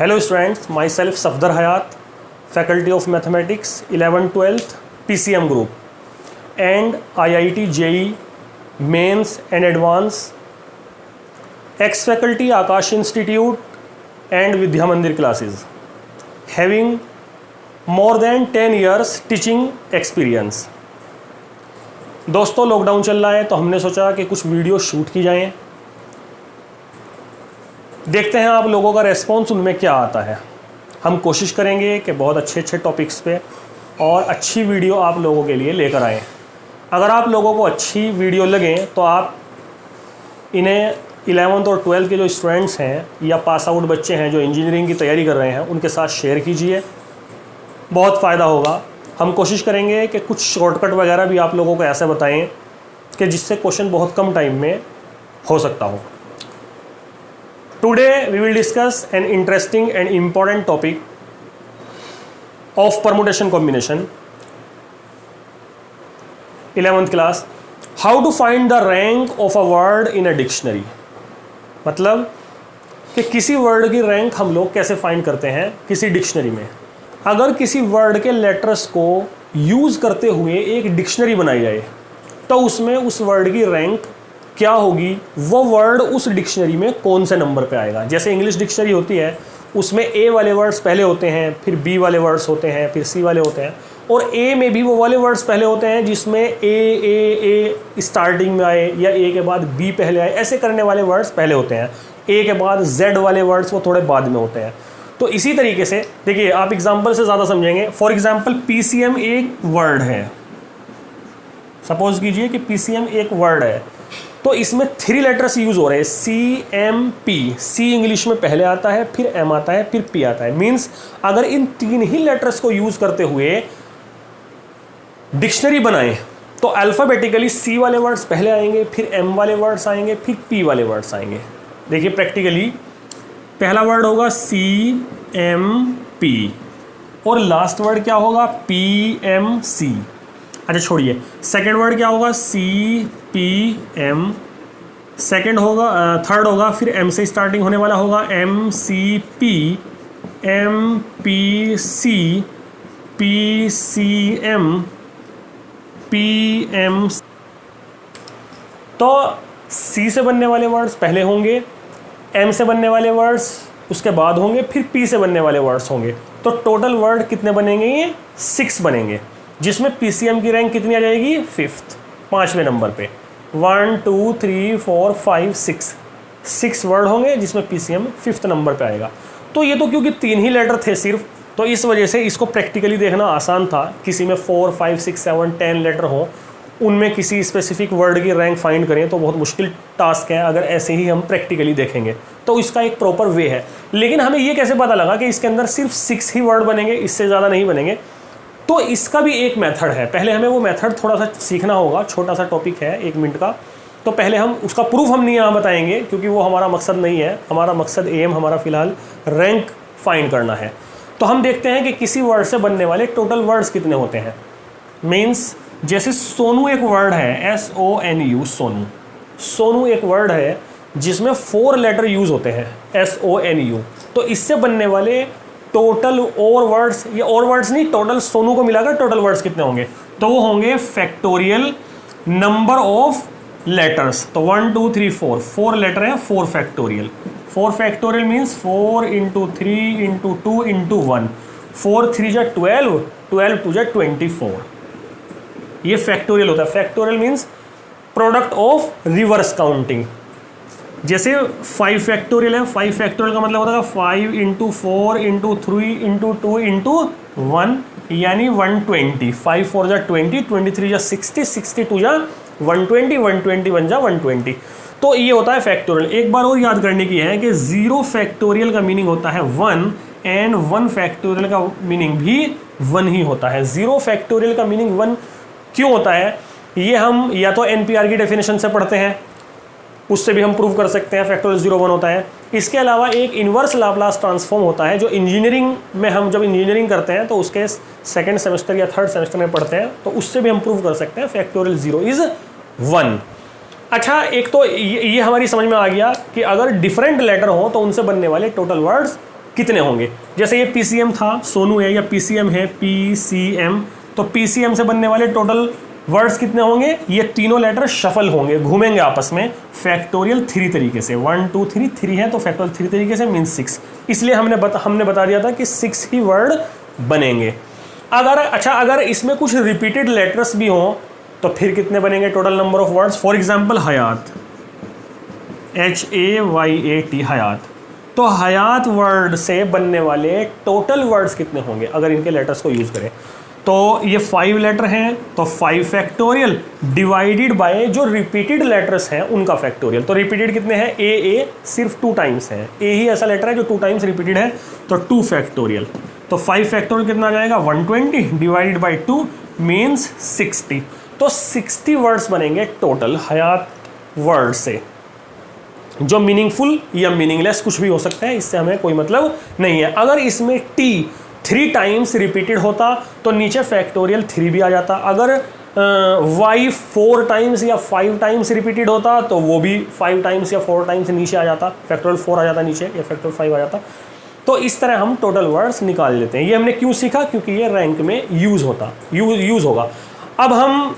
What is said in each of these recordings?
Hello students, myself Safdar Hayat, Faculty of Mathematics 11th-12th PCM Group and IIT JEE Mains and Advanced, ex-faculty Akash Institute and Vidya Mandir classes, having more than 10 years teaching experience. दोस्तों lockdown चल रहा है तो हमने सोचा कि कुछ video shoot की जाएं, देखते हैं आप लोगों का रेस्पॉन्स उनमें क्या आता है। हम कोशिश करेंगे कि बहुत अच्छे टॉपिक्स पे और अच्छी वीडियो आप लोगों के लिए लेकर आएँ। अगर आप लोगों को अच्छी वीडियो लगें तो आप इन्हें 11th और 12th के जो स्टूडेंट्स हैं या पास आउट बच्चे हैं जो इंजीनियरिंग की तैयारी कर रहे हैं उनके साथ शेयर कीजिए, बहुत फ़ायदा होगा। हम कोशिश करेंगे कि कुछ शॉर्टकट वगैरह भी आप लोगों को ऐसे बताएं कि जिससे क्वेश्चन बहुत कम टाइम में हो सकता हो। Today we will discuss an interesting and important topic of permutation combination, 11th class. How to find the rank of a word in a dictionary। मतलब कि किसी वर्ड की रैंक हम लोग कैसे फाइंड करते हैं किसी डिक्शनरी में। अगर किसी वर्ड के लेटर्स को यूज़ करते हुए एक डिक्शनरी बनाई जाए तो उसमें उस वर्ड की रैंक क्या होगी, वो वर्ड उस डिक्शनरी में कौन से नंबर पे आएगा। जैसे इंग्लिश डिक्शनरी होती है उसमें ए वाले वर्ड्स पहले होते हैं, फिर बी वाले वर्ड्स होते हैं, फिर सी वाले होते हैं, और ए में भी वो वाले वर्ड्स पहले होते हैं जिसमें ए स्टार्टिंग में आए या ए के बाद बी पहले आए, ऐसे करने वाले वर्ड्स पहले होते हैं। ए के बाद जेड वाले वर्ड्स वो थोड़े बाद में होते हैं। तो इसी तरीके से देखिए, आप एग्जाम्पल से ज़्यादा समझेंगे। फॉर एग्जाम्पल पीसीएम एक वर्ड है, सपोज कीजिए कि पीसीएम एक वर्ड है, तो इसमें 3 लेटर्स यूज हो रहे हैं, CMP। सी इंग्लिश में पहले आता है, फिर एम आता है, फिर पी आता है। मींस अगर इन 3 ही लेटर्स को यूज करते हुए डिक्शनरी बनाएं तो अल्फाबेटिकली सी वाले वर्ड्स पहले आएंगे, फिर एम वाले वर्ड्स आएंगे, फिर पी वाले वर्ड्स आएंगे। देखिए प्रैक्टिकली पहला वर्ड होगा CMP और लास्ट वर्ड क्या होगा PMC। अच्छा छोड़िए, सेकेंड वर्ड क्या होगा CPM, सेकेंड होगा थर्ड होगा फिर एम से स्टार्टिंग होने वाला होगा MCP, MPC, PCM, PM। तो C से बनने वाले वर्ड्स पहले होंगे, M से बनने वाले वर्ड्स उसके बाद होंगे, फिर P से बनने वाले वर्ड्स होंगे। तो टोटल वर्ड कितने बनेंगे, ये 6 बनेंगे, जिसमें PCM की रैंक कितनी आ जाएगी 5th, 5वें नंबर पे। 1 2 3 4 5 6 वर्ड होंगे जिसमें PCM 5th नंबर पे आएगा। तो ये तो क्योंकि 3 ही लेटर थे सिर्फ, तो इस वजह से इसको प्रैक्टिकली देखना आसान था। किसी में 4 5 6 7 10 लेटर हो, उनमें किसी स्पेसिफिक वर्ड की रैंक फाइंड करें तो बहुत मुश्किल टास्क है अगर ऐसे ही हम प्रैक्टिकली देखेंगे। तो इसका एक प्रॉपर वे है। लेकिन हमें ये कैसे पता लगा कि इसके अंदर सिर्फ 6 ही वर्ड बनेंगे, इससे ज़्यादा नहीं बनेंगे। तो इसका भी एक मेथड है, पहले हमें वो मेथड थोड़ा सा सीखना होगा। छोटा सा टॉपिक है 1 मिनट का, तो पहले हम उसका प्रूफ हम नहीं यहाँ बताएंगे क्योंकि वो हमारा मकसद नहीं है। हमारा मकसद एम हमारा फ़िलहाल रैंक फाइंड करना है। तो हम देखते हैं कि किसी वर्ड से बनने वाले टोटल वर्ड्स कितने होते हैं। मीन्स जैसे सोनू एक वर्ड है, SONU, सोनू एक वर्ड है जिसमें 4 लेटर यूज़ होते हैं, SONU। तो इससे बनने वाले टोटल और वर्ड्स, ये और वर्ड्स नहीं, टोटल सोनू को मिलाकर टोटल वर्ड्स कितने होंगे, तो वो होंगे फैक्टोरियल नंबर ऑफ लेटर्स। तो 1 2 3 4 लेटर है, 4 फैक्टोरियल। 4 फैक्टोरियल मीन्स 4 × 3 × 2 × 1, 4 3 जा 12, 12 2 जा 24। ये फैक्टोरियल होता है। Factorial means product of reverse counting. जैसे 5 फैक्टोरियल है, 5 फैक्टोरियल का मतलब होता है 5 × 4 × 3 × 2 × 1 यानी 120। 5 4 जा 20, 23 जा 60, 62 जा 120, 121 जा 120। तो ये होता है फैक्टोरियल। एक बार और याद करने की है कि 0 फैक्टोरियल का मीनिंग होता है 1 एंड 1 फैक्टोरियल का मीनिंग भी 1 ही होता है। 0 फैक्टोरियल का मीनिंग 1 क्यों होता है, ये हम या तो NPR की डेफिनेशन से पढ़ते हैं, उससे भी हम प्रूव कर सकते हैं फैक्टोरियल 0 1 होता है। इसके अलावा एक इन्वर्स लाप्लास ट्रांसफॉर्म होता है जो इंजीनियरिंग में हम जब इंजीनियरिंग करते हैं तो उसके 2nd सेमेस्टर या 3rd सेमेस्टर में पढ़ते हैं, तो उससे भी हम प्रूव कर सकते हैं फैक्टोरियल 0 इज़ 1। अच्छा, एक तो ये हमारी समझ में आ गया कि अगर डिफरेंट लेटर हो तो उनसे बनने वाले टोटल वर्ड्स कितने होंगे। जैसे ये PCM था, सोनू है या PCM है, PCM, तो PCM से बनने वाले टोटल वर्ड्स कितने होंगे, ये तीनों लेटर शफल होंगे, घूमेंगे आपस में फैक्टोरियल 3 तरीके से। 1 2 3 3 है तो फैक्टोरियल 3 तरीके से मीन्स 6, इसलिए हमने बता दिया था कि 6 ही वर्ड बनेंगे। अगर इसमें कुछ रिपीटेड लेटर्स भी हों तो फिर कितने बनेंगे total number of words. For example Hayat, HAYAT, Hayat, तो हयात वर्ड से बनने वाले टोटल वर्ड्स कितने होंगे अगर इनके लेटर्स को यूज़ करें। तो ये 5 लेटर हैं तो 5 फैक्टोरियल डिवाइडेड बाय जो रिपीटेड लेटर्स हैं उनका फैक्टोरियल। तो रिपीटेड कितने हैं, A सिर्फ 2 टाइम्स है, A ही ऐसा लेटर है जो 2 टाइम्स रिपीटेड है, तो 2 फैक्टोरियल। तो 5 फैक्टोरियल कितना आ जाएगा, 120 डिवाइडेड बाई 2 मीन्स 60। तो 60 वर्ड्स बनेंगे टोटल हयात वर्ड से, जो मीनिंगफुल या मीनिंगलेस कुछ भी हो सकता है, इससे हमें कोई मतलब नहीं है। अगर इसमें T 3 टाइम्स रिपीटेड होता तो नीचे फैक्टोरियल 3 भी आ जाता। अगर Y 4 टाइम्स या 5 टाइम्स रिपीटेड होता तो वो भी 5 टाइम्स या 4 टाइम्स नीचे आ जाता, फैक्टोरियल 4 आ जाता नीचे या फैक्टोरियल 5 आ जाता। तो इस तरह हम टोटल वर्ड्स निकाल लेते हैं। ये हमने क्यों सीखा, क्योंकि ये रैंक में यूज़ होगा। अब हम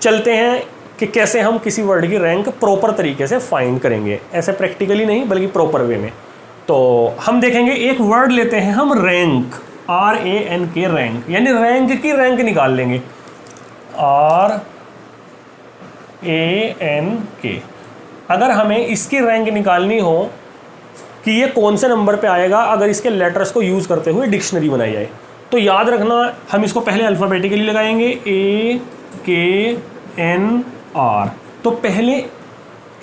चलते हैं कि कैसे हम किसी वर्ड की रैंक प्रॉपर तरीके से फाइंड करेंगे, ऐसे प्रैक्टिकली नहीं बल्कि प्रॉपर वे में। तो हम देखेंगे, एक वर्ड लेते हैं हम रैंक, RANK, रैंक, यानी रैंक की रैंक निकाल लेंगे, RANK। अगर हमें इसकी रैंक निकालनी हो कि ये कौन से नंबर पे आएगा अगर इसके लेटर्स को यूज़ करते हुए डिक्शनरी बनाई जाए, तो याद रखना हम इसको पहले अल्फ़ाबेटिकली लगाएंगे, AKNR। तो पहले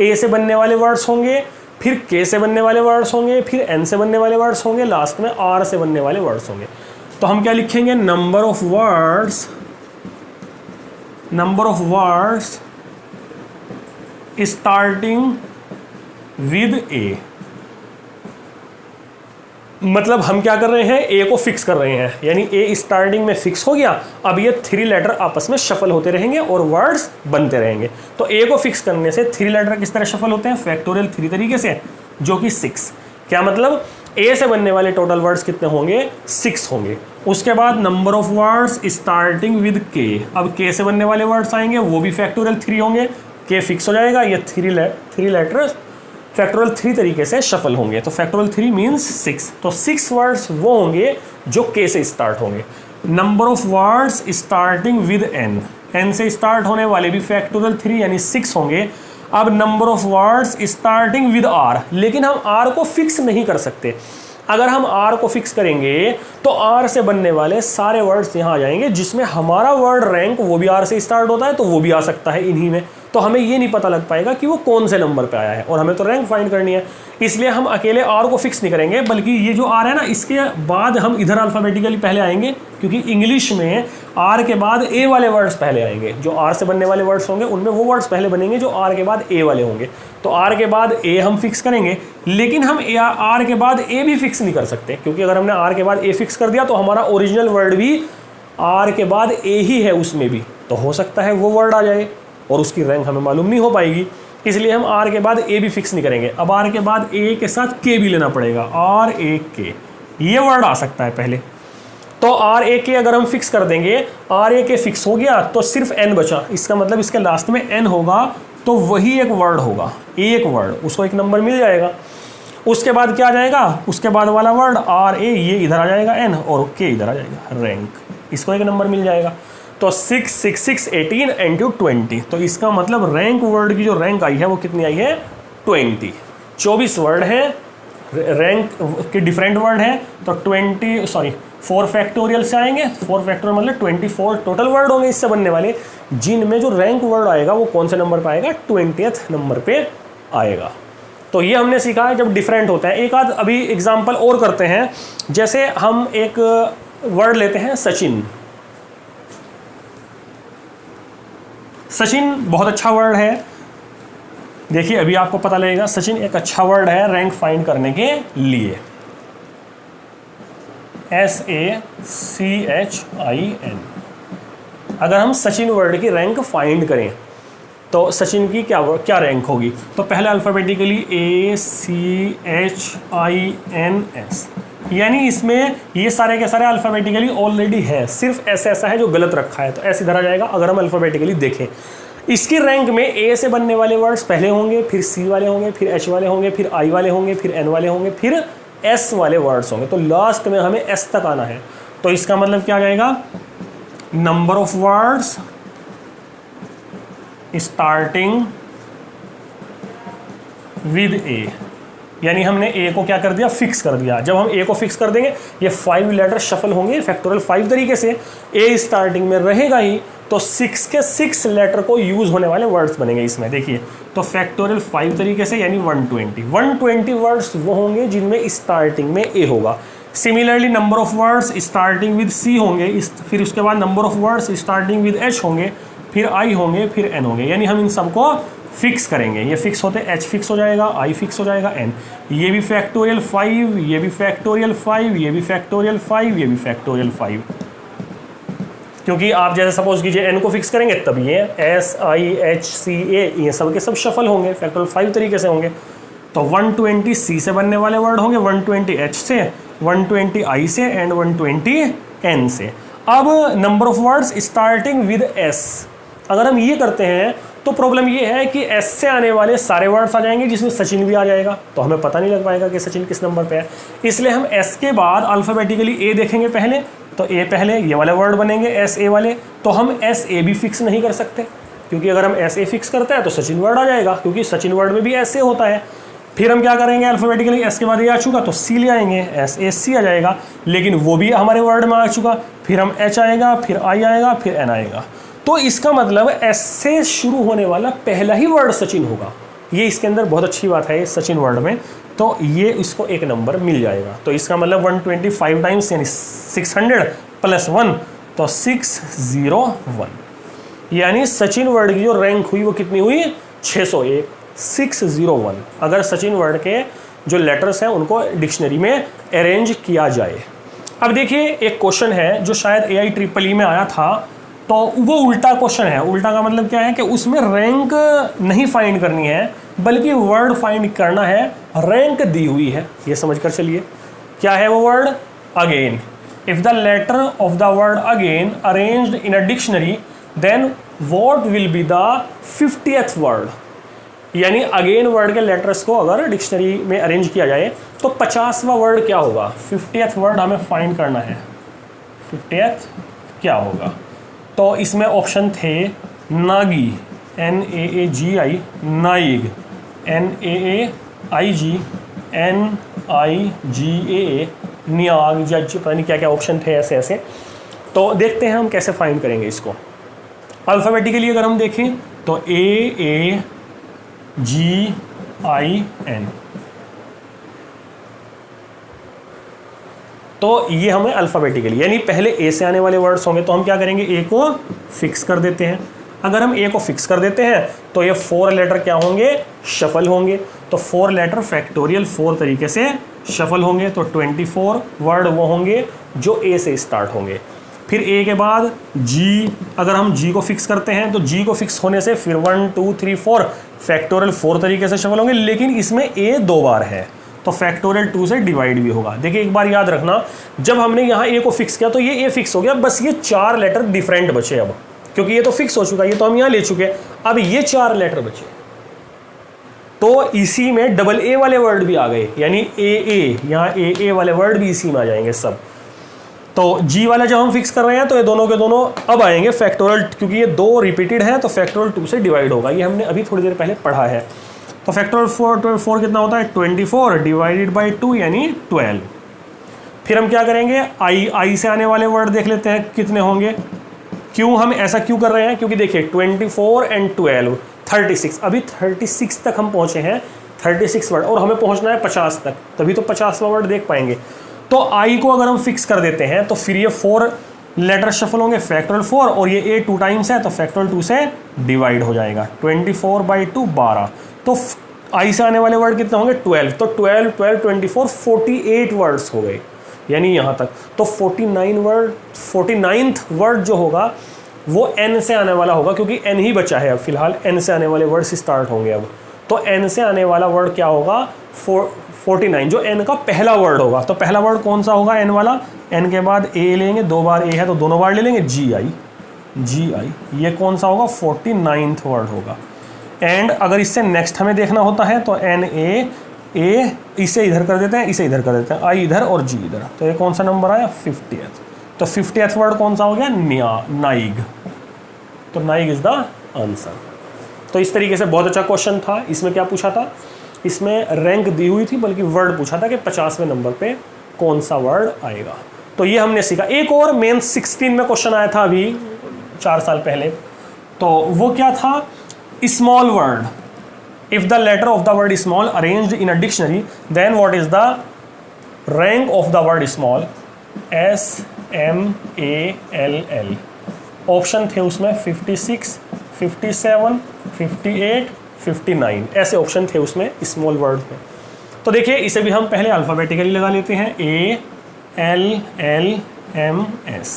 A से बनने वाले वर्ड्स होंगे, फिर K से बनने वाले वर्ड्स होंगे, फिर N से बनने वाले वर्ड्स होंगे, लास्ट में R से बनने वाले वर्ड्स होंगे। तो हम क्या लिखेंगे, number of words starting with A। मतलब हम क्या कर रहे हैं, ए को फिक्स कर रहे हैं, यानी ए स्टार्टिंग में फिक्स हो गया। अब ये 3 लेटर आपस में शफल होते रहेंगे और वर्ड्स बनते रहेंगे। तो ए को फिक्स करने से 3 लेटर किस तरह शफल होते हैं, फैक्टोरियल 3 तरीके से, जो कि 6। क्या मतलब, ए से बनने वाले टोटल वर्ड्स कितने होंगे, 6 होंगे। उसके बाद number of words starting with के। अब के से बनने वाले वर्ड्स आएंगे, वो भी फैक्टोरियल 3 होंगे, के फिक्स हो जाएगा, ये 3 लेटर्स फैक्टोरियल 3 तरीके से शफल होंगे। तो फैक्टोरियल 3 मीन्स 6। तो 6 वर्ड्स वो होंगे जो के से स्टार्ट होंगे। Number of words starting with N, N से स्टार्ट होने वाले भी फैक्टोरियल 3 यानी 6 होंगे। अब number of words starting with R, लेकिन हम आर को फिक्स नहीं कर सकते। अगर हम आर को फिक्स करेंगे तो आर से बनने वाले सारे वर्ड्स यहाँ आ जाएंगे, जिसमें हमारा वर्ड रैंक वो भी आर से स्टार्ट होता है, तो वो भी आ सकता है इन्हीं में। तो हमें ये नहीं पता लग पाएगा कि वो कौन से नंबर पे आया है, और हमें तो रैंक फाइंड करनी है। इसलिए हम अकेले आर को फिक्स नहीं करेंगे, बल्कि ये जो आर है ना, इसके बाद हम इधर अल्फ़ाबेटिकली पहले आएंगे, क्योंकि इंग्लिश में आर के बाद ए वाले वर्ड्स पहले आएंगे। जो आर से बनने वाले वर्ड्स होंगे उनमें वो वर्ड्स पहले बनेंगे जो आर के बाद ए वाले होंगे। तो आर के बाद ए हम फिक्स करेंगे, लेकिन हम आर के बाद ए भी फिक्स नहीं कर सकते, क्योंकि अगर हमने आर के बाद ए फिक्स कर दिया तो हमारा ओरिजिनल वर्ड भी आर के बाद ए ही है उसमें भी, तो हो सकता है वो वर्ड आ जाए और उसकी रैंक हमें मालूम नहीं हो पाएगी। इसलिए हम आर के बाद ए भी फिक्स नहीं करेंगे। अब आर के बाद ए के साथ के भी लेना पड़ेगा, आर ए के, ये वर्ड आ सकता है पहले। तो आर ए के अगर हम फिक्स कर देंगे, आर ए के फिक्स हो गया तो सिर्फ एन बचा। इसका मतलब इसके लास्ट में एन होगा, तो वही एक वर्ड होगा, एक वर्ड, उसको एक नंबर मिल जाएगा। उसके बाद क्या आ जाएगा, उसके बाद वाला वर्ड आर ए, ये इधर आ जाएगा एन, और के इधर आ जाएगा, रैंक, इसको एक नंबर मिल जाएगा। तो 6 6 6 18 इंटू 20, तो इसका मतलब रैंक वर्ड की जो रैंक आई है वो कितनी आई है, 20। 24 वर्ड है, रैंक के डिफरेंट वर्ड है, तो 4 फैक्टोरियल से आएंगे। 4 फैक्टोरियल मतलब 24 टोटल वर्ड होंगे इससे बनने वाले, जिनमें जो रैंक वर्ड आएगा वो कौन से नंबर पर आएगा, 20th नंबर पे आएगा। तो ये हमने सीखा है जब डिफरेंट होता है। एक आध अभी एग्जाम्पल और करते हैं, जैसे हम एक वर्ड लेते हैं सचिन। सचिन बहुत अच्छा वर्ड है, देखिए अभी आपको पता लगेगा सचिन एक अच्छा वर्ड है रैंक फाइंड करने के लिए। SACHIN। अगर हम सचिन वर्ड की रैंक फाइंड करें तो सचिन की क्या रैंक होगी, तो पहले अल्फ़ाबेटिकली ACHINS, यानी इसमें ये सारे के सारे अल्फ़ाबेटिकली ऑलरेडी हैं, सिर्फ ऐसा ऐसा है जो गलत रखा है, तो ऐसे धरा जाएगा अगर हम अल्फ़ाबेटिकली देखें। इसकी रैंक में ए से बनने वाले वर्ड्स पहले होंगे, फिर सी वाले होंगे, फिर एच वाले होंगे, फिर आई वाले होंगे, फिर एन वाले होंगे, फिर एस वाले वर्ड्स होंगे, तो लास्ट में हमें एस तक आना है। तो इसका मतलब क्या आ जाएगा, number of words starting with A, यानी हमने ए को क्या कर दिया, फिक्स कर दिया। जब हम ए को फिक्स कर देंगे ये 5 लेटर शफल होंगे फैक्टोरियल 5 तरीके से, ए स्टार्टिंग में रहेगा ही, तो 6 के 6 लेटर को यूज होने वाले वर्ड्स बनेंगे इसमें। देखिए तो फैक्टोरियल 5 तरीके से यानी 120 वर्ड्स वो होंगे जिनमें स्टार्टिंग में ए होगा। Similarly number of words starting with C होंगे, फिर उसके बाद number of words starting with H होंगे, फिर आई होंगे, फिर एन होंगे, यानी हम इन सबको फिक्स करेंगे। ये फिक्स होते एच फिक्स हो जाएगा, आई फिक्स हो जाएगा, एन, ये भी फैक्टोरियल 5, ये भी फैक्टोरियल 5, ये भी फैक्टोरियल 5, ये भी फैक्टोरियल 5। क्योंकि आप जैसे सपोज कीजिए एन को फिक्स करेंगे तब ये एस आई एच सी ए ये सब के सब शफल होंगे, फैक्टोरियल 5 तरीके से होंगे। तो 120 सी से बनने वाले वर्ड होंगे, 120 एच से, 120 आई से एंड 120 एन से। अब number of words starting with S, अगर हम ये करते हैं तो प्रॉब्लम ये है कि एस से आने वाले सारे वर्ड्स आ जाएंगे जिसमें सचिन भी आ जाएगा, तो हमें पता नहीं लग पाएगा कि सचिन किस नंबर पे है। इसलिए हम एस के बाद अल्फ़ाबेटिकली ए देखेंगे पहले, तो ए पहले ये वाले वर्ड बनेंगे एस ए वाले, तो हम एस ए भी फिक्स नहीं कर सकते, क्योंकि अगर हम एस ए फिक्स करते हैं तो सचिन वर्ड आ जाएगा, क्योंकि सचिन वर्ड में भी एस ए होता है। फिर हम क्या करेंगे, अल्फ़ाबेटिकली एस के बाद ए आ चुका तो सी ले आएंगे, एस ए सी आ जाएगा, लेकिन वो भी हमारे वर्ड में आ चुका। फिर हम एच आएगा, फिर आई आएगा, फिर एन आएगा। तो इसका मतलब एस से शुरू होने वाला पहला ही वर्ड सचिन होगा। ये इसके अंदर बहुत अच्छी बात है सचिन वर्ड में, तो ये इसको एक नंबर मिल जाएगा। तो इसका मतलब 125 टाइम्स यानी 600 + 1 तो 601, यानी सचिन वर्ड की जो रैंक हुई वो कितनी हुई, 601, 601। अगर सचिन वर्ड के जो लेटर्स हैं उनको डिक्शनरी में अरेंज किया जाए। अब देखिए एक क्वेश्चन है जो शायद AIEEE में आया था, तो वो उल्टा क्वेश्चन है। उल्टा का मतलब क्या है कि उसमें रैंक नहीं फाइंड करनी है बल्कि वर्ड फाइंड करना है, रैंक दी हुई है, ये समझ कर चलिए। क्या है वो word, again. If the letter of the word again arranged in a dictionary then what will be the 50th word, यानी अगेन वर्ड के लेटर्स को अगर डिक्शनरी में अरेंज किया जाए तो 50वां वर्ड क्या होगा, 50th वर्ड हमें फाइंड करना है। 50th क्या होगा, तो इसमें ऑप्शन थे नागी, NAAGI, नाइग, NAAIG, NIGAA, नियाग, जज, पता नहीं क्या क्या ऑप्शन थे ऐसे ऐसे। तो देखते हैं हम कैसे फाइंड करेंगे इसको। अल्फ़ाबेटिकली अगर हम देखें तो AAGIN, तो ये हमें अल्फ़ाबेटिकली यानी पहले ए से आने वाले वर्ड्स होंगे, तो हम क्या करेंगे, ए को फिक्स कर देते हैं। अगर हम ए को फिक्स कर देते हैं तो ये 4 लेटर क्या होंगे, शफल होंगे। तो 4 लेटर फैक्टोरियल 4 तरीके से शफल होंगे, तो 24 वर्ड वो होंगे जो ए से स्टार्ट होंगे। फिर ए के बाद जी, अगर हम जी को फिक्स करते हैं तो जी को फिक्स होने से फिर 1 2 3 4 फैक्टोरियल 4 तरीके से शफल होंगे, लेकिन इसमें ए 2 बार है तो फैक्टोरियल 2 से डिवाइड भी होगा। देखिए एक बार याद रखना, जब हमने यहाँ ए को फिक्स किया तो ये ए फिक्स हो गया, बस ये 4 लेटर डिफरेंट बचे अब, क्योंकि ये तो फिक्स हो चुका है, ये तो हम यहाँ ले चुके हैं, अब ये 4 लेटर बचे। तो इसी में डबल ए वाले वर्ड भी आ गए, यानी ए, यहाँ ए वाले वर्ड भी इसी में आ जाएंगे सब। तो जी वाला जब हम फिक्स कर रहे हैं तो ये दोनों के दोनों अब आएंगे फैक्टोरियल, क्योंकि ये 2 रिपीटेड है तो फैक्टोरियल 2 से डिवाइड होगा, ये हमने अभी थोड़ी देर पहले पढ़ा है। तो फैक्टोरियल 4 कितना होता है, 24 डिवाइडेड बाई 2 यानी 12। फिर हम क्या करेंगे, आई से आने वाले वर्ड देख लेते हैं कितने होंगे। क्यों हम ऐसा क्यों कर रहे हैं, क्योंकि देखिए 24 एंड 12 36, अभी 36 तक हम पहुंचे हैं, 36 वर्ड, और हमें पहुंचना है 50 तक, तभी तो 50वां वर्ड देख पाएंगे। तो आई को अगर हम फिक्स कर देते हैं तो फिर ये 4 लेटर शफल होंगे फैक्टोरियल 4, और ये ए 2 टाइम्स है तो फैक्टोरियल 2 से डिवाइड हो जाएगा। 24/2 12, तो आई से आने वाले वर्ड कितने होंगे, 12, तो 12 12 24 48 वर्ड्स हो गए, यानी यहाँ तक। तो 49th वर्ड जो होगा वो एन से आने वाला होगा, क्योंकि एन ही बचा है अब फिलहाल, एन से आने वाले वर्ड्स स्टार्ट होंगे अब। तो एन से आने वाला वर्ड क्या होगा, 49 जो n का पहला वर्ड होगा। तो पहला वर्ड कौन सा होगा n वाला, n के बाद a लेंगे, 2 बार a है तो दोनों बार ले लेंगे, GI, ये कौन सा होगा, 49th वर्ड होगा। एंड अगर इससे नेक्स्ट हमें देखना होता है तो NA, A इसे इधर कर देते हैं, इसे इधर कर देते हैं, I इधर और G इधर, तो ये कौन सा नंबर आया, 50th। तो 50th वर्ड कौन सा हो गया, नाइग। तो नाइग इज द आंसर। तो इस तरीके से बहुत अच्छा क्वेश्चन था। इसमें क्या पूछा था, इसमें रैंक दी हुई थी, बल्कि वर्ड पूछा था कि 50वें नंबर पे कौन सा वर्ड आएगा। तो ये हमने सीखा। एक और मेन 16 में क्वेश्चन आया था अभी 4 साल पहले, तो वो क्या था, small word, if the letter of the word small arranged in a dictionary then what is the rank of the word small, SMALL। Option थे उसमें 56, 57, 58, 59, ऐसे ऑप्शन थे उसमें स्मॉल वर्ड में। तो देखिए इसे भी हम पहले अल्फ़ाबेटिकली लगा लेते हैं, ALLMS।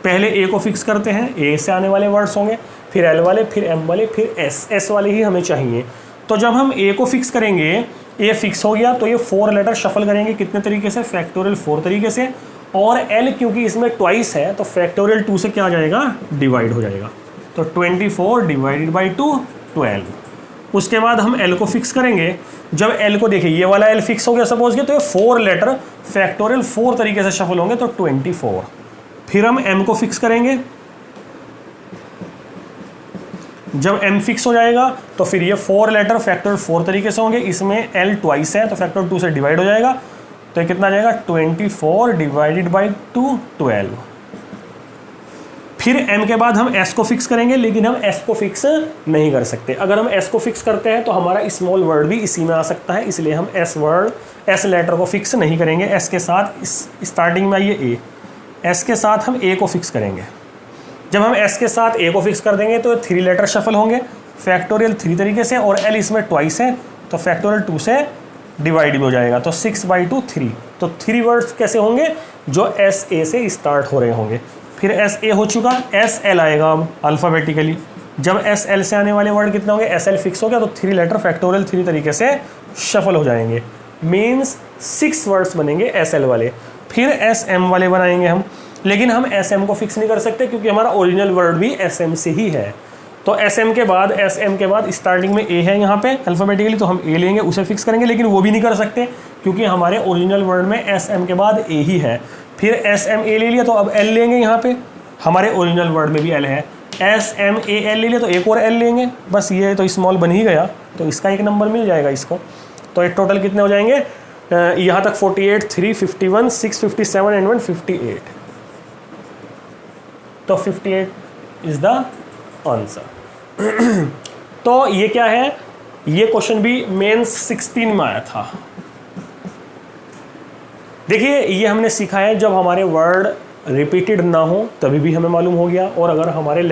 पहले A को फिक्स करते हैं, A से आने वाले वर्ड्स होंगे, फिर L वाले, फिर M वाले, फिर S वाले ही हमें चाहिए। तो जब हम A को फिक्स करेंगे, A फिक्स हो गया तो ये 4 लेटर शफल करेंगे कितने तरीके से, फैक्टोरियल 4 तरीके से, और L क्योंकि इसमें ट्वाइस है तो फैक्टोरियल 2 से क्या आ जाएगा, डिवाइड हो जाएगा। तो 24 डिवाइडेड बाई 2, 12। उसके बाद हम L को फिक्स करेंगे। जब L को देखिए ये वाला L फिक्स हो गया सपोज के, तो ये 4 लेटर फैक्टोरियल 4 तरीके से शफल होंगे, तो 24। फिर हम M को फिक्स करेंगे। जब M फिक्स हो जाएगा तो फिर ये 4 लेटर फैक्टोरियल 4 तरीके से होंगे, इसमें L ट्वाइस है तो फैक्टोरियल 2 से डिवाइड हो जाएगा, तो ये कितना आ जाएगा, 24 डिवाइडेड बाई 2, 12। फिर M के बाद हम S को फिक्स करेंगे, लेकिन हम S को फिक्स नहीं कर सकते। अगर हम S को फिक्स करते हैं तो हमारा स्मॉल वर्ड भी इसी में आ सकता है, इसलिए हम S लेटर को फिक्स नहीं करेंगे। S के साथ स्टार्टिंग में आइए A, S के साथ हम A को फिक्स करेंगे। जब हम S के साथ A को फिक्स कर देंगे तो 3 लेटर शफल होंगे, फैक्टोरियल 3 तरीके से, और L इसमें ट्वाइस है तो फैक्टोरियल 2 से डिवाइड भी हो जाएगा, तो 6/2, 3। तो 3 वर्ड्स कैसे होंगे, जो SA से स्टार्ट हो रहे होंगे। फिर SA हो चुका, SL आएगा अब अल्फ़ाबेटिकली। जब SL से आने वाले वर्ड कितने होंगे, SL फिक्स हो गया तो 3 लेटर फैक्टोरियल 3 तरीके से शफल हो जाएंगे, मीन्स 6 वर्ड्स बनेंगे SL वाले। फिर SM वाले बनाएंगे हम, लेकिन हम SM को फिक्स नहीं कर सकते क्योंकि हमारा ओरिजिनल वर्ड भी SM से ही है। तो SM के बाद स्टार्टिंग में A है यहाँ पे अल्फ़ाबेटिकली, तो हम A लेंगे, उसे फिक्स करेंगे, लेकिन वो भी नहीं कर सकते क्योंकि हमारे ओरिजिनल वर्ड में SM के बाद A ही है। फिर SM A ले लिया तो अब L लेंगे, यहाँ पे हमारे ओरिजिनल वर्ड में भी L है। SMAL ले लिया तो एक और L लेंगे, बस ये तो स्मॉल बन ही गया, तो इसका 1 नंबर मिल जाएगा इसको। तो एक टोटल कितने हो जाएंगे, यहाँ तक 48, 3, 51, 6, 57 एंड 1 58। तो 58 इज द आंसर। तो ये क्या है, ये क्वेश्चन भी मेंस 16 में आया था। देखिए ये हमने सीखा है, जब हमारे वर्ड रिपीटेड ना हो तभी भी हमें मालूम हो गया, और अगर हमारे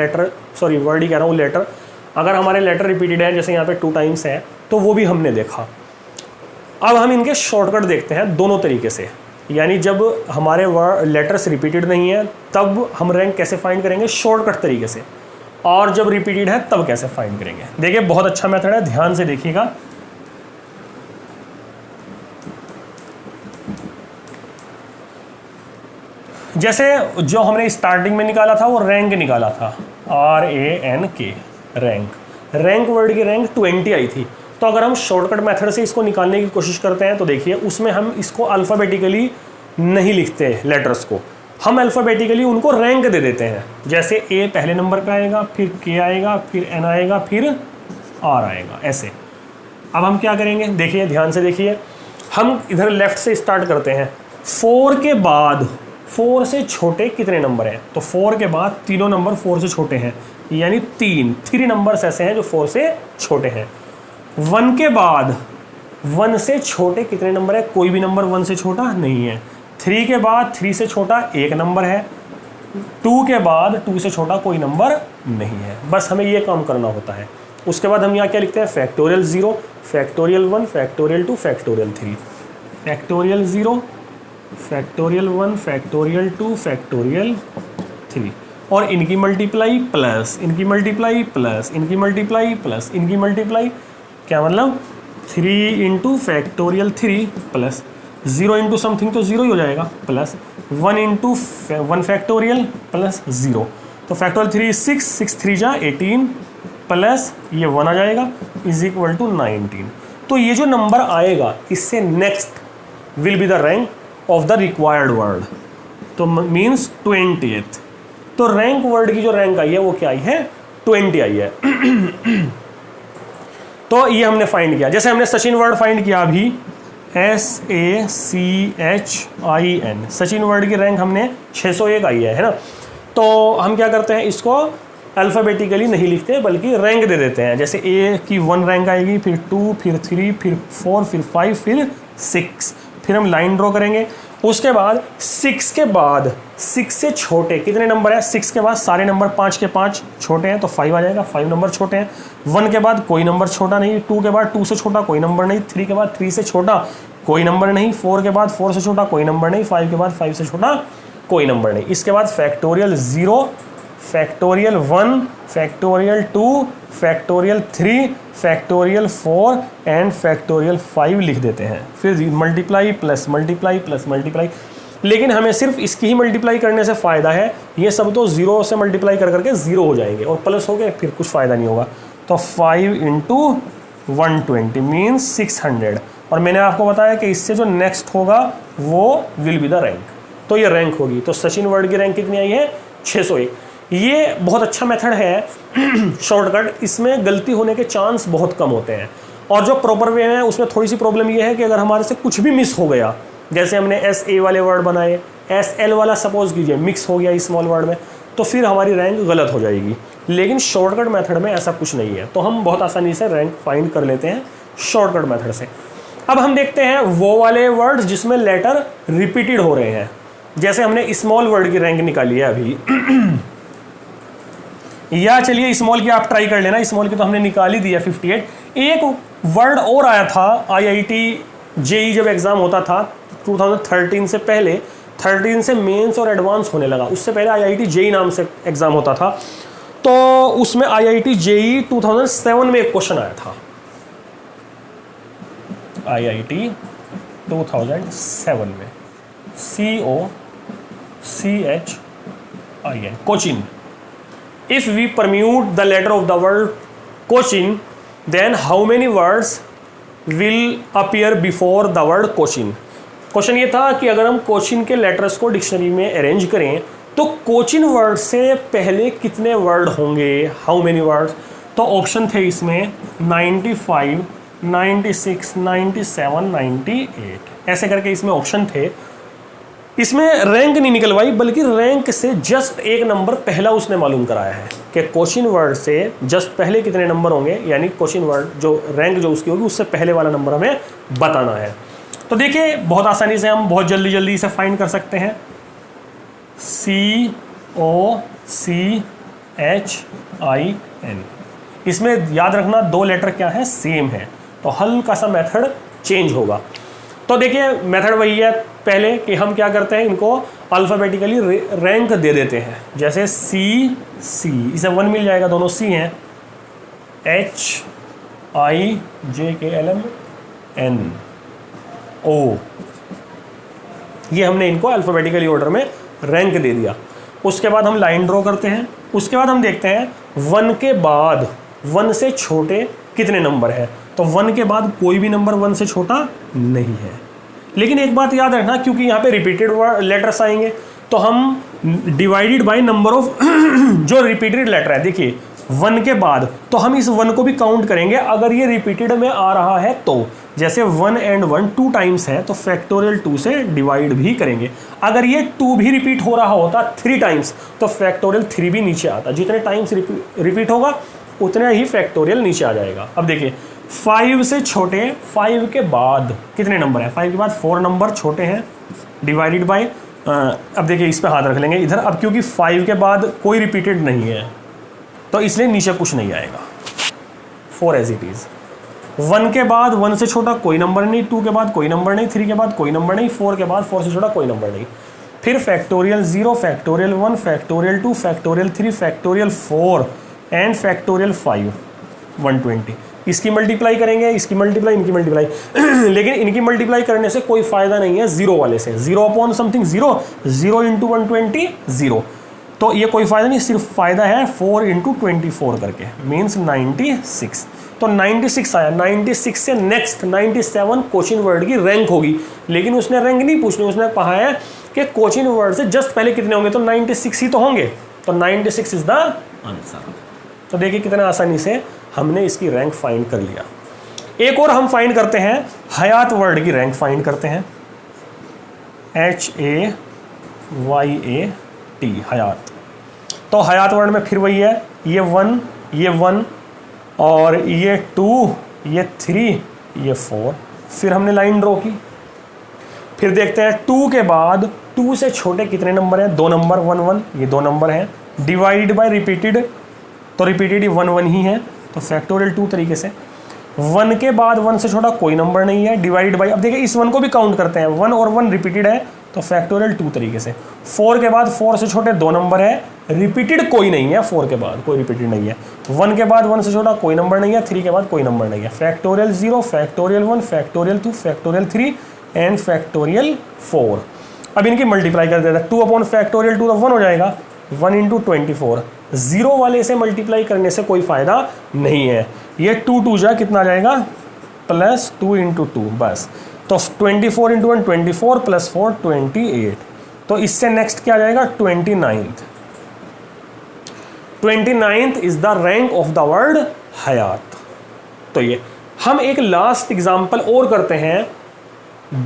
वर्ड ही कह रहा हूँ, लेटर, अगर हमारे लेटर रिपीटेड है, जैसे यहाँ पे 2 टाइम्स है, तो वो भी हमने देखा। अब हम इनके शॉर्टकट देखते हैं दोनों तरीके से, यानी जब हमारे वर्ड लेटर्स रिपीटेड नहीं है तब हम रैंक कैसे फाइंड करेंगे, शॉर्टकट तरीके से, और जब रिपीटेड है तब कैसे फाइंड करेंगे। देखिए बहुत अच्छा मेथड है, ध्यान से देखिएगा। जैसे जो हमने स्टार्टिंग में निकाला था वो रैंक निकाला था, RANK, रैंक वर्ड की रैंक 20 आई थी। तो अगर हम शॉर्टकट मेथड से इसको निकालने की कोशिश करते हैं तो देखिए उसमें हम इसको अल्फ़ाबेटिकली नहीं लिखते लेटर्स को, हम अल्फ़ाबेटिकली उनको रैंक दे देते हैं। जैसे A पहले नंबर पे आएगा, फिर K आएगा, फिर N आएगा, फिर R आएगा, ऐसे। अब हम क्या करेंगे, देखिए ध्यान से देखिए, हम इधर लेफ्ट से स्टार्ट करते हैं। 4 के बाद 4 से छोटे कितने नंबर हैं, तो 4 के बाद तीनों नंबर 4 से छोटे हैं, यानी 3 नंबर्स ऐसे हैं जो 4 से छोटे हैं। 1 के बाद 1 से छोटे कितने नंबर है, कोई भी नंबर 1 से छोटा नहीं है। 3 के बाद 3 से छोटा 1 नंबर है। 2 के बाद 2 से छोटा कोई नंबर नहीं है। बस हमें ये काम करना होता है। उसके बाद हम यहाँ क्या लिखते हैं, factorial 0, factorial 1, factorial 2, factorial 3, factorial 0, factorial 1, factorial 2, factorial 3, और इनकी मल्टीप्लाई प्लस इनकी मल्टीप्लाई प्लस इनकी मल्टीप्लाई प्लस इनकी मल्टीप्लाई, क्या मतलब 3 into factorial 3 plus 0 into something तो 0 ही हो जाएगा, प्लस 1 इंटू 1 फैक्टोरियल प्लस 0। तो फैक्टोरियल 3 6, 6 3 जा 18 प्लस ये 1 आ जाएगा इज इक्वल टू 19। तो ये जो नंबर आएगा इससे next will be the rank of the required word, तो मीन्स 20th। तो रैंक वर्ड की जो रैंक आई है वो क्या आई है, 20 आई है। तो ये हमने फाइंड किया। जैसे हमने सचिन वर्ड फाइंड किया अभी, SACHIN, सचिन वर्ड की रैंक हमने 601 आई है ना। तो हम क्या करते हैं, इसको अल्फ़ाबेटिकली नहीं लिखते बल्कि रैंक दे देते हैं। जैसे A की 1 रैंक आएगी, फिर 2, फिर 3, फिर 4, फिर 5, फिर 6। फिर हम लाइन ड्रॉ करेंगे। उसके बाद 6 के बाद 6 से छोटे कितने नंबर है, 6 के बाद सारे नंबर 5 के 5 छोटे हैं तो 5 आ जाएगा, 5 नंबर छोटे हैं। 1 के बाद कोई नंबर छोटा नहीं, 2 के बाद 2 से छोटा कोई नंबर नहीं, 3 के बाद 3 से छोटा कोई नंबर नहीं, 4 के बाद 4 से छोटा कोई नंबर नहीं, 5 के बाद 5 से छोटा कोई नंबर नहीं। इसके बाद factorial 0, factorial 1, factorial 2, factorial 3, factorial 4 and factorial 5 लिख देते हैं। फिर multiply plus multiply plus multiply. लेकिन हमें सिर्फ इसकी ही मल्टीप्लाई करने से फ़ायदा है, ये सब तो 0 से मल्टीप्लाई कर करके 0 हो जाएंगे और प्लस हो गए फिर कुछ फ़ायदा नहीं होगा। तो 5 इंटू 120 मीन्स 600। और मैंने आपको बताया कि इससे जो नेक्स्ट होगा वो विल बी द रैंक, तो ये रैंक होगी। तो सचिन वर्ड की रैंक कितनी आई है, 601। ये बहुत अच्छा मेथड है शॉर्टकट, इसमें गलती होने के चांस बहुत कम होते हैं। और जो प्रॉपर वे है उसमें थोड़ी सी प्रॉब्लम ये है कि अगर हमारे से कुछ भी मिस हो गया, जैसे हमने SA वाले वर्ड बनाए, SL वाला सपोज कीजिए मिक्स हो गया स्मॉल वर्ड में, तो फिर हमारी रैंक गलत हो जाएगी। लेकिन शॉर्टकट मेथड में ऐसा कुछ नहीं है, तो हम बहुत आसानी से रैंक फाइंड कर लेते हैं शॉर्टकट मेथड से। अब हम देखते हैं वो वाले वर्ड्स जिसमें लेटर रिपीटेड हो रहे हैं। जैसे हमने स्मॉल वर्ड की रैंक निकाली है अभी या चलिए स्मॉल की आप ट्राई कर लेना, स्मॉल की तो हमने निकाल ही दिया 58। एक वर्ड और आया था IIT JEE जब एग्ज़ाम होता था 2013 से पहले, 13 से मेंस और एडवांस होने लगा, उससे पहले IIT JEE नाम से एग्ज़ाम होता था। तो उसमें IIT JEE 2007 में एक क्वेश्चन आया था, IIT 2007 में, COCHIN, Cochin. If we permute the letter of the word Cochin, then how many words will appear before the word Cochin? Question ये था कि अगर हम कोचिन के लेटर्स को डिक्शनरी में अरेंज करें तो कोचिन वर्ड से पहले कितने वर्ड होंगे, हाउ मेनी वर्ड्स। तो ऑप्शन थे इसमें 95, 96, 97, 98, ऐसे करके इसमें ऑप्शन थे। इसमें रैंक नहीं निकलवाई बल्कि रैंक से जस्ट एक नंबर पहला उसने मालूम कराया है कि कोचिन वर्ड से जस्ट पहले कितने नंबर होंगे, यानी कोचिन वर्ड जो रैंक जो उसकी होगी उससे पहले वाला नंबर हमें बताना है। तो देखिए बहुत आसानी से हम बहुत जल्दी इसे फाइंड कर सकते हैं। COCHIN, इसमें याद रखना 2 लेटर क्या है, सेम है, तो हल्का सा मेथड चेंज होगा। तो देखिए मेथड वही है पहले कि हम क्या करते हैं, इनको अल्फ़ाबेटिकली रैंक दे देते हैं। जैसे C, इसे 1 मिल जाएगा, दोनों C हैं, HIJKLM NO, ये हमने इनको अल्फ़ाबेटिकली ऑर्डर में रैंक दे दिया। उसके बाद हम लाइन ड्रॉ करते हैं। उसके बाद हम देखते हैं 1 के बाद 1 से छोटे कितने नंबर हैं। तो 1 के बाद कोई भी नंबर 1 से छोटा नहीं है। लेकिन एक बात याद रखना, क्योंकि यहाँ पे रिपीटेड लेटर्स आएंगे तो हम डिवाइडेड बाय नंबर ऑफ जो रिपीटेड लेटर है, देखिए 1 के बाद तो हम इस 1 को भी काउंट करेंगे अगर ये रिपीटेड में आ रहा है तो। जैसे 1 and 1 2 टाइम्स है तो फैक्टोरियल 2 से डिवाइड भी करेंगे। अगर ये 2 भी रिपीट हो रहा होता 3 टाइम्स तो फैक्टोरियल 3 भी नीचे आता। जितने टाइम्स रिपीट होगा उतने ही फैक्टोरियल नीचे आ जाएगा। अब देखिए 5 से छोटे, 5 के बाद कितने नंबर हैं, 5 के बाद 4 नंबर छोटे हैं, डिवाइडेड बाय, अब देखिए इस पे हाथ रख लेंगे इधर। अब क्योंकि 5 के बाद कोई रिपीटेड नहीं है तो इसलिए नीचे कुछ नहीं आएगा, 4 एज इट इज़। 1 के बाद 1 से छोटा कोई नंबर नहीं, 2 के बाद कोई नंबर नहीं, 3 के बाद कोई नंबर नहीं, 4 के बाद 4 से छोटा कोई नंबर नहीं। फिर factorial 0, factorial 1, factorial 2, factorial 3, factorial 4 and factorial 5, 120। इसकी मल्टीप्लाई करेंगे, इसकी मल्टीप्लाई, इनकी मल्टीप्लाई लेकिन इनकी मल्टीप्लाई करने से कोई फायदा नहीं है जीरो वाले से। Zero upon something zero, zero into 120 zero, तो ये कोई फायदा नहीं, सिर्फ फायदा है 4 इंटू 24 करके, मीन्स 96। तो 96 आया। 96 से नेक्स्ट 97 कोचिन वर्ड की रैंक होगी, लेकिन उसने रैंक नहीं पूछनी, उसने कहा है कि कोचिन वर्ड से जस्ट पहले कितने होंगे, तो 96 ही तो होंगे, तो 96 इज द आंसर। तो देखिए कितना आसानी से हमने इसकी रैंक फाइंड कर लिया। एक और हम फाइंड करते हैं, हयात वर्ड की रैंक फाइंड करते हैं, HAYAT, हयात। तो हयात वर्ड में फिर वही है, ये 1 और ये 2, ये 3, ये 4। फिर हमने लाइन ड्रॉ की, फिर देखते हैं 2 के बाद 2 से छोटे कितने नंबर हैं, 2 नंबर, 1 1, ये 2 नंबर हैं। डिवाइड बाय रिपीटेड, तो रिपीटेड 1 1 ही है, तो फैक्टोरियल 2 तरीके से। 1 के बाद 1 से छोटा कोई नंबर नहीं है, डिवाइड बाय, अब देखिए इस 1 को भी काउंट करते हैं, 1 और 1 रिपीटेड है, तो फैक्टोरियल 2 तरीके से। 4 के बाद 4 से छोटे 2 नंबर है, रिपीटेड कोई नहीं है, 4 के बाद कोई रिपीटेड नहीं है। 1 के बाद 1 से छोटा कोई नंबर नहीं है, 3 के बाद कोई नंबर नहीं है। Factorial 0, factorial 1, factorial 2, factorial 3 and factorial 4। अब इनकी मल्टीप्लाई कर देता है, 2 अपॉन फैक्टोरियल 2 तो 1 हो जाएगा, 1 इंटू 24। जीरो वाले से मल्टीप्लाई करने से कोई फायदा नहीं है। ये 2 2 जा कितना आ जाएगा, प्लस 2 इंटू 2, बस। तो 24 इंटू 1 24 प्लस 4 28। तो इससे नेक्स्ट क्या आ जाएगा, 29th। 29th is the rank of the word हयात। तो ये हम एक लास्ट एग्जांपल और करते हैं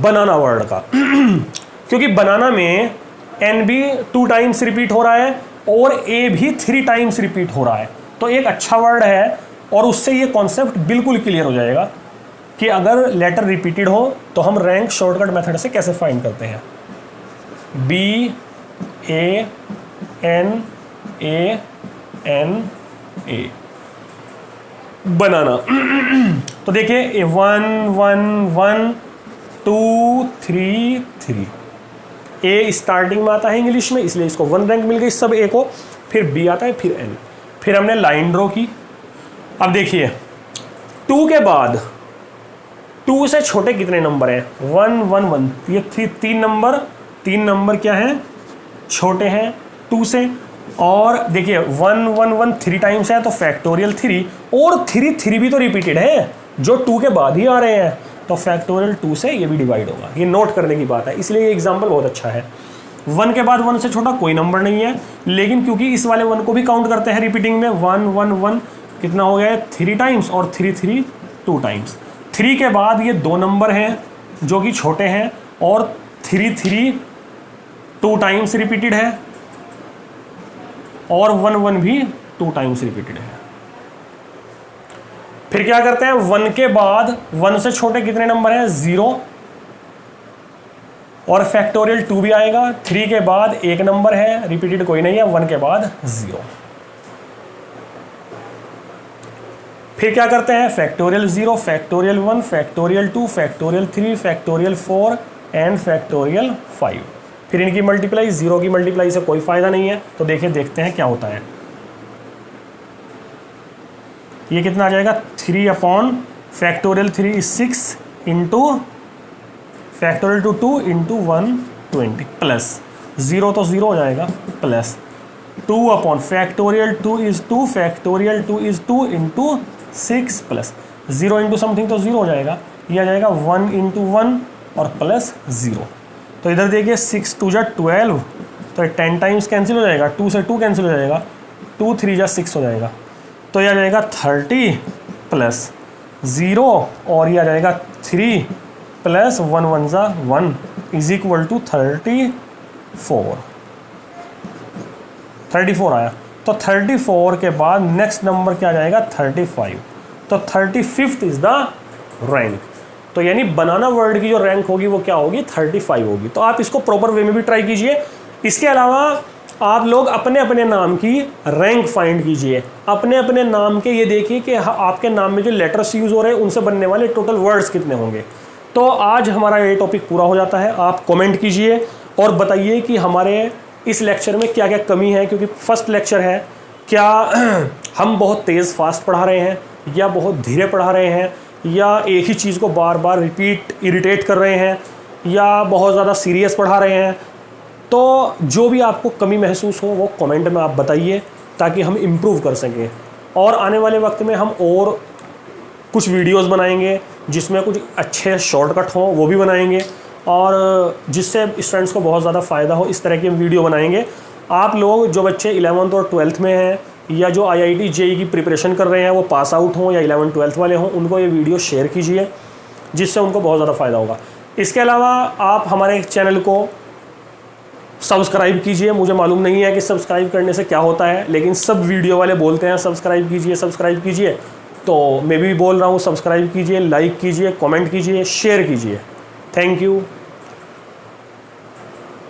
बनाना वर्ड का क्योंकि बनाना में एन भी 2 टाइम्स रिपीट हो रहा है और ए भी 3 टाइम्स रिपीट हो रहा है, तो एक अच्छा वर्ड है और उससे ये कॉन्सेप्ट बिल्कुल क्लियर हो जाएगा कि अगर लेटर रिपीटेड हो तो हम रैंक शॉर्टकट मेथड से कैसे फाइंड करते हैं। BANA बनाना तो देखिए 1 1 1 2 3 3। ए स्टार्टिंग में आता है इंग्लिश में, इसलिए इसको 1 रैंक मिल गई सब ए को। फिर बी आता है, फिर एन। फिर हमने लाइन ड्रॉ की। अब देखिए 2 के बाद 2 से छोटे कितने नंबर हैं, 1 1 1, ये 3 नंबर क्या हैं, छोटे हैं 2 से। और देखिए 1 1 1 3 टाइम्स है, तो फैक्टोरियल 3, और 3 भी तो रिपीटेड है जो 2 के बाद ही आ रहे हैं, तो फैक्टोरियल 2 से ये भी डिवाइड होगा। ये नोट करने की बात है, इसलिए ये एग्जांपल बहुत अच्छा है। 1 के बाद 1 से छोटा कोई नंबर नहीं है, लेकिन क्योंकि इस वाले 1 को भी काउंट करते हैं रिपीटिंग में, 1 1 1 कितना हो गया है 3 टाइम्स, और 3 3 2 टाइम्स। 3 के बाद ये 2 नंबर हैं जो कि छोटे हैं, और 3 3 2 टाइम्स रिपीटेड है, और 1 1 भी 2 टाइम्स रिपीटेड है। फिर क्या करते हैं, 1 के बाद 1 से छोटे कितने नंबर हैं, 0, और फैक्टोरियल 2 भी आएगा। 3 के बाद 1 नंबर है, रिपीटेड कोई नहीं है, 1 के बाद 0। फिर क्या करते हैं, factorial 0, factorial 1, factorial 2, factorial 3, factorial 4 and factorial 5। फिर इनकी मल्टीप्लाई, 0 की मल्टीप्लाई से कोई फायदा नहीं है, तो देखिए देखते हैं क्या होता है। ये कितना आ जाएगा, 3 upon factorial 3 is 6 into factorial 2 into 120 plus 0 तो 0 हो जाएगा, plus 2 upon factorial 2 is 2, factorial 2 is 2 into 6 plus 0 into something तो 0 हो जाएगा। ये आ जाएगा 1 इंटू 1 और प्लस 0। तो इधर देखिए 6 2 जा 12, तो 10 टाइम्स कैंसिल हो जाएगा, 2 से 2 कैंसिल हो जाएगा, 2 3 जा 6 हो जाएगा। तो ये आ जाएगा 30 प्लस 0, और ये आ जाएगा 3 प्लस 1 1 जा 1 इज इक्वल टू 34 आया। तो 34 के बाद नेक्स्ट नंबर क्या आ जाएगा, 35। तो 35th इज द रैंक। तो यानी बनाना वर्ड की जो रैंक होगी वो क्या होगी, 35 होगी। तो आप इसको प्रॉपर वे में भी ट्राई कीजिए। इसके अलावा आप लोग अपने अपने नाम की रैंक फाइंड कीजिए, अपने अपने नाम के ये देखिए कि आपके नाम में जो लेटर्स यूज़ हो रहे हैं उनसे बनने वाले टोटल वर्ड्स कितने होंगे। तो आज हमारा ये टॉपिक पूरा हो जाता है। आप कमेंट कीजिए और बताइए कि हमारे इस लेक्चर में क्या क्या कमी है, क्योंकि फर्स्ट लेक्चर है। क्या हम बहुत तेज़ फास्ट पढ़ा रहे हैं, या बहुत धीरे पढ़ा रहे हैं, या एक ही चीज़ को बार बार रिपीट इरिटेट कर रहे हैं, या बहुत ज़्यादा सीरियस पढ़ा रहे हैं, तो जो भी आपको कमी महसूस हो वो कमेंट में आप बताइए ताकि हम इम्प्रूव कर सकें। और आने वाले वक्त में हम और कुछ वीडियोस बनाएंगे जिसमें कुछ अच्छे शॉर्टकट हों, वो भी बनाएंगे, और जिससे स्टूडेंट्स को बहुत ज़्यादा फ़ायदा हो, इस तरह की वीडियो बनाएंगे। आप लोग जो बच्चे 11th और 12th में हैं या जो IIT JEE की प्रिपरेशन कर रहे हैं, वो पास आउट हों या 11th 12th वाले हों, उनको ये वीडियो शेयर कीजिए जिससे उनको बहुत ज़्यादा फ़ायदा होगा। इसके अलावा आप हमारे चैनल को सब्सक्राइब कीजिए। मुझे मालूम नहीं है कि सब्सक्राइब करने से क्या होता है, लेकिन सब वीडियो वाले बोलते हैं सब्सक्राइब कीजिए सब्सक्राइब कीजिए, तो मैं भी बोल रहा हूँ सब्सक्राइब कीजिए, लाइक कीजिए, कमेंट कीजिए, शेयर कीजिए। Thank you.